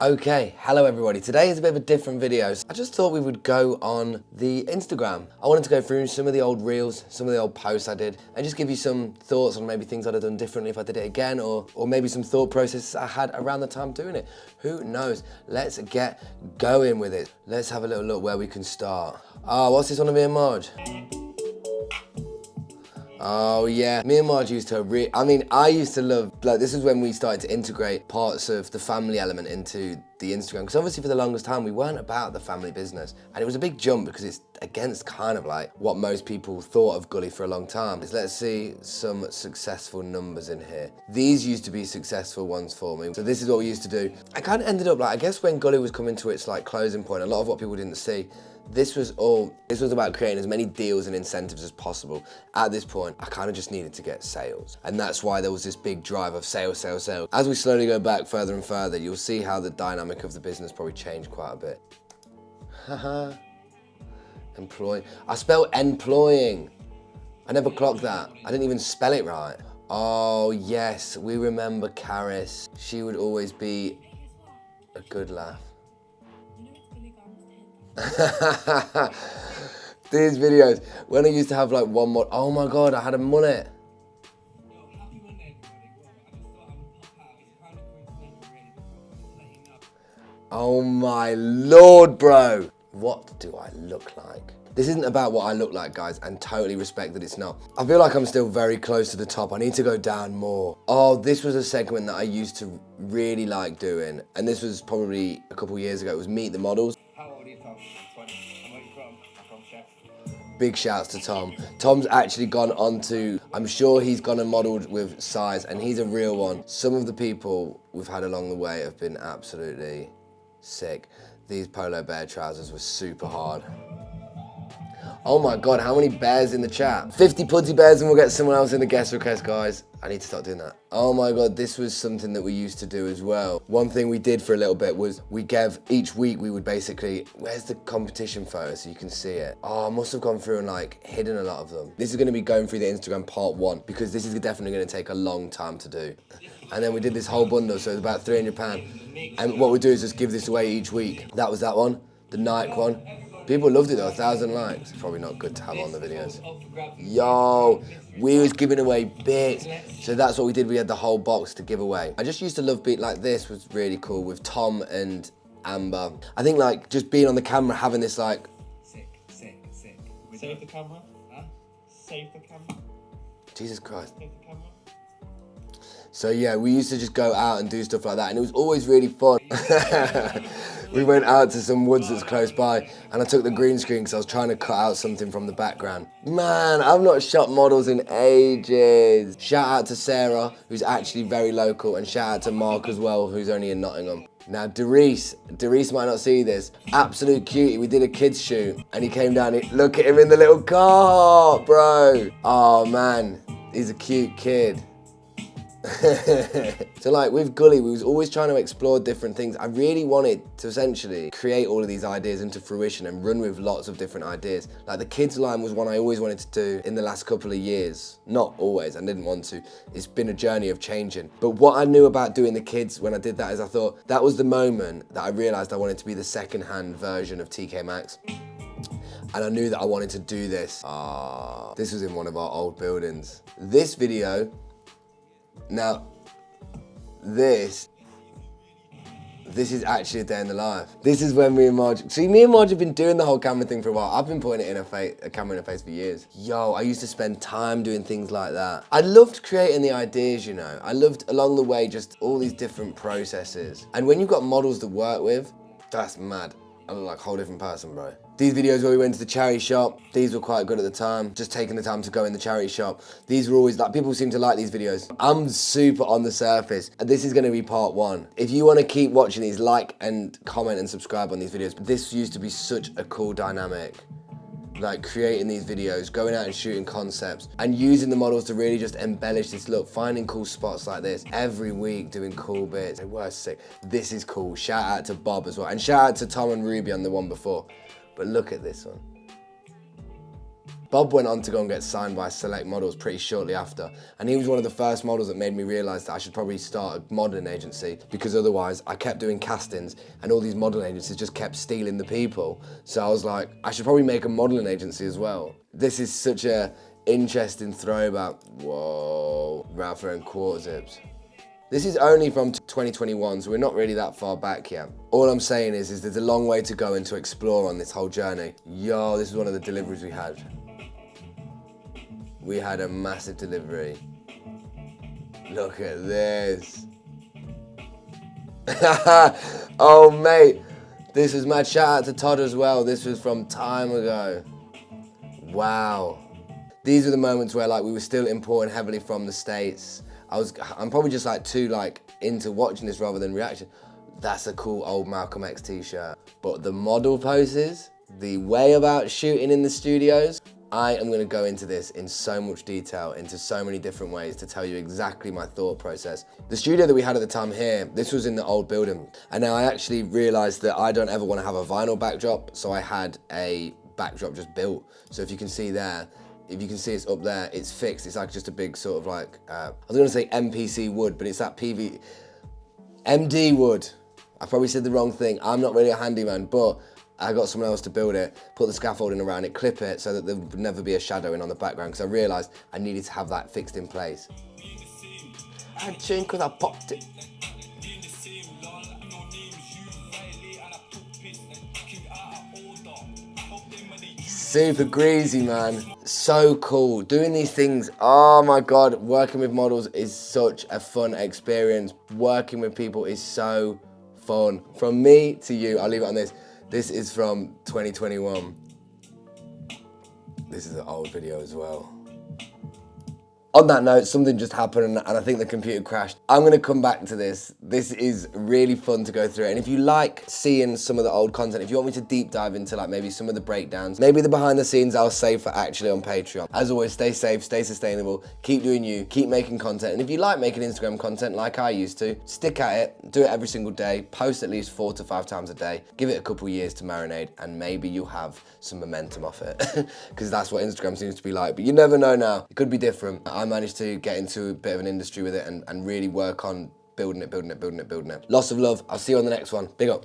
Okay, hello everybody. Today is a bit of a different video. I just thought we would go on the Instagram. I wanted to go through some of the old reels, some of the old posts I did, and just give you some thoughts on maybe things I'd have done differently if I did it again, or maybe some thought processes I had around the time doing it. Who knows? Let's get going with it. Let's have a little look where we can start. Oh, what's this one of me and Marge? Oh yeah, me and Marge used to I used to love, like, this is when we started to integrate parts of the family element into the Instagram, because obviously for the longest time we weren't about the family business, and it was a big jump because it's against kind of like what most people thought of Gully for a long time. Let's see some successful numbers in here. These used to be successful ones for me. So this is what we used to do. I kind of ended up, like, I guess when Gully was coming to its like closing point, a lot of what people didn't see, this was about creating as many deals and incentives as possible. At this point, I kind of just needed to get sales. And that's why there was this big drive of sales, sales, sales. As we slowly go back further and further, you'll see how the dynamic of the business probably changed quite a bit. Haha. Employing. I spelled employing. I never clocked that. I didn't even spell it right. Oh yes, we remember Karis. She would always be a good laugh. These videos, when I used to have like one more, oh my God, I had a mullet. Oh my Lord, bro. What do I look like? This isn't about what I look like, guys, and totally respect that it's not. I feel like I'm still very close to the top. I need to go down more. Oh, this was a segment that I used to really like doing, and this was probably a couple years ago. It was Meet the Models. How old are you, Tom? 20. And where are you from? I'm from Chef. Big shouts to Tom. Tom's actually gone on to, I'm sure he's gone and modelled with Size, and he's a real one. Some of the people we've had along the way have been absolutely sick. These polo bear trousers were super hard. Oh my God, how many bears in the chat? 50 pudgy bears and we'll get someone else in the guest request, guys. I need to start doing that. Oh my God, this was something that we used to do as well. One thing we did for a little bit was each week we would basically, where's the competition photo so you can see it? Oh, I must have gone through and like hidden a lot of them. This is gonna be going through the Instagram part 1 because this is definitely gonna take a long time to do. And then we did this whole bundle, so it's about £300. And what we do is just give this away each week. That was that one, the Nike one. People loved it though, 1,000 likes. Probably not good to have on the videos. Yo, we was giving away bits. So that's what we did, we had the whole box to give away. I just used to love being like this, was really cool with Tom and Amber. I think like just being on the camera, having this like... Sick. Save the camera. Huh? Save the camera. Jesus Christ. Save the camera. So yeah, we used to just go out and do stuff like that, and it was always really fun. We went out to some woods that's close by, and I took the green screen because I was trying to cut out something from the background. Man, I've not shot models in ages. Shout out to Sarah, who's actually very local, and shout out to Mark as well, who's only in Nottingham. Now, Derice might not see this. Absolute cutie. We did a kids shoot, and he came down. Look at him in the little car, bro. Oh man, he's a cute kid. So like with Gully, we was always trying to explore different things. I really wanted to essentially create all of these ideas into fruition and run with lots of different ideas. Like the kids line was one I always wanted to do in the last couple of years. Not always, I didn't want to. It's been a journey of changing. But what I knew about doing the kids when I did that is I thought that was the moment that I realized I wanted to be the second-hand version of TK Maxx. And I knew that I wanted to do this. This was in one of our old buildings. This video, now, this is actually a day in the life. This is when me and Marge, see, me and Marge have been doing the whole camera thing for a while. I've been putting it in a camera in her face for years. Yo, I used to spend time doing things like that. I loved creating the ideas, you know. I loved along the way just all these different processes. And when you've got models to work with, that's mad. I look like a whole different person, bro. These videos where we went to the charity shop, these were quite good at the time. Just taking the time to go in the charity shop. These were always like, people seem to like these videos. I'm super on the surface. And this is gonna be part 1. If you wanna keep watching these, like and comment and subscribe on these videos. This used to be such a cool dynamic. Like creating these videos, going out and shooting concepts, and using the models to really just embellish this look, finding cool spots like this, every week doing cool bits. They were sick. This is cool. Shout out to Bob as well. And shout out to Tom and Ruby on the one before. But look at this one. Bob went on to go and get signed by Select Models pretty shortly after, and he was one of the first models that made me realise that I should probably start a modelling agency, because otherwise I kept doing castings and all these modelling agencies just kept stealing the people. So I was like, I should probably make a modelling agency as well. This is such a interesting throwback. Whoa, Ralph Lauren quarter zips. This is only from 2021, so we're not really that far back yet. All I'm saying is there's a long way to go and to explore on this whole journey. Yo, this is one of the deliveries we had. We had a massive delivery. Look at this. Oh, mate. This was mad. Shout out to Todd as well. This was from time ago. Wow. These are the moments where like we were still importing heavily from the States. I'm probably just like too like into watching this rather than reaction. That's a cool old Malcolm X t-shirt. But the model poses, the way about shooting in the studios, I am gonna go into this in so much detail, into so many different ways to tell you exactly my thought process. The studio that we had at the time here, this was in the old building. And now I actually realized that I don't ever wanna have a vinyl backdrop, so I had a backdrop just built. So if you can see there, if you can see it's up there, it's fixed. It's like just a big sort of like, I was gonna say MPC wood, but it's that MD wood. I probably said the wrong thing. I'm not really a handyman, but I got someone else to build it, put the scaffolding around it, clip it so that there would never be a shadowing on the background, because I realised I needed to have that fixed in place. I changed because I popped it. Super greasy, man. So cool. Doing these things, oh my God, working with models is such a fun experience. Working with people is so fun. From me to you, I'll leave it on this. This is from 2021. This is an old video as well. On that note, something just happened and I think the computer crashed. I'm gonna come back to this. This is really fun to go through. And if you like seeing some of the old content, if you want me to deep dive into like maybe some of the breakdowns, maybe the behind the scenes, I'll save for actually on Patreon. As always, stay safe, stay sustainable, keep doing you, keep making content. And if you like making Instagram content like I used to, stick at it, do it every single day, post at least 4 to 5 times a day, give it a couple years to marinate, and maybe you'll have some momentum off it. Because that's what Instagram seems to be like. But you never know now, it could be different. I managed to get into a bit of an industry with it and really work on building it. Lots of love. I'll see you on the next one. Big up.